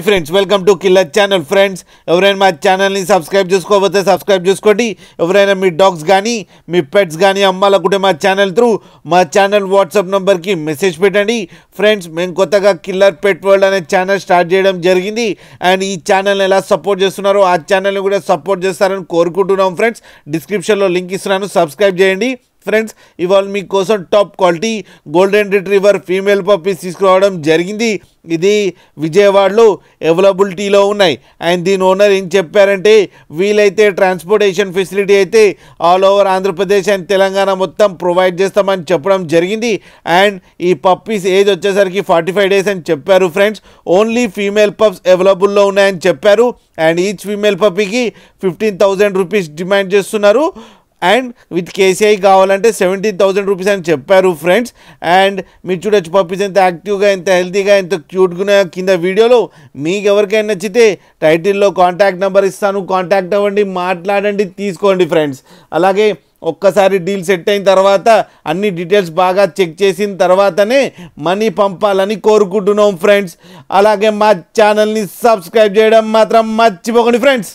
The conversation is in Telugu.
Friends welcome to killer channel. Friends ఎవరైనా మా ఛానల్ని సబ్స్క్రైబ్ చేసుకోకపోతే సబ్స్క్రైబ్ చేసుకోండి. ఎవరైనా మీ డాగ్స్ కానీ మీ పెట్స్ కానీ అమ్మాలనుకుంటే మా ఛానల్ త్రూ మా ఛానల్ వాట్సాప్ నెంబర్కి మెసేజ్ పెట్టండి. ఫ్రెండ్స్ మేము కొత్తగా కిల్లర్ పెట్ వరల్డ్ అనే ఛానల్ స్టార్ట్ చేయడం జరిగింది. అండ్ ఈ ఛానల్ని ఎలా సపోర్ట్ చేస్తున్నారో ఆ ఛానల్ని కూడా సపోర్ట్ చేస్తారని కోరుకుంటున్నాం. ఫ్రెండ్స్ డిస్క్రిప్షన్లో లింక్ ఇస్తున్నాను, సబ్స్క్రైబ్ చేయండి. ఫ్రెండ్స్ ఇవాళ మీకోసం top quality golden retriever female puppies తీసుకురావడం జరిగింది. ఇది విజయవాడలో అవైలబిలిటీలో ఉన్నాయి. అండ్ దీని ఓనర్ ఏం చెప్పారంటే వీలైతే ట్రాన్స్పోర్టేషన్ ఫెసిలిటీ అయితే all over Andhra Pradesh and Telangana మొత్తం ప్రొవైడ్ చేస్తామని చెప్పడం జరిగింది. అండ్ ఈ పప్పీస్ ఏజ్ వచ్చేసరికి 45 days అని చెప్పారు. ఫ్రెండ్స్ ఓన్లీ ఫీమేల్ పప్స్ అవైలబుల్లో ఉన్నాయని చెప్పారు. అండ్ ఈచ్ ఫీమేల్ పప్పీకి 15,000 రూపీస్ డిమాండ్ చేస్తున్నారు. అండ్ విత్ కేసీఐ కావాలంటే 17,000 రూపీస్ అని చెప్పారు. ఫ్రెండ్స్ అండ్ మీరు చూడొచ్చు పప్పీస్ ఎంత యాక్టివ్గా, ఎంత హెల్తీగా, ఎంత క్యూట్గా కింద వీడియోలో. మీకు ఎవరికైనా నచ్చితే టైటిల్లో కాంటాక్ట్ నెంబర్ ఇస్తాను, కాంటాక్ట్ అవ్వండి, మాట్లాడండి, తీసుకోండి. ఫ్రెండ్స్ అలాగే ఒక్కసారి డీల్ సెట్ అయిన తర్వాత అన్ని డీటెయిల్స్ బాగా చెక్ చేసిన తర్వాతనే మనీ పంపాలని కోరుకుంటున్నాం. ఫ్రెండ్స్ అలాగే మా ఛానల్ని సబ్స్క్రైబ్ చేయడం మాత్రం మర్చిపోకండి. ఫ్రెండ్స్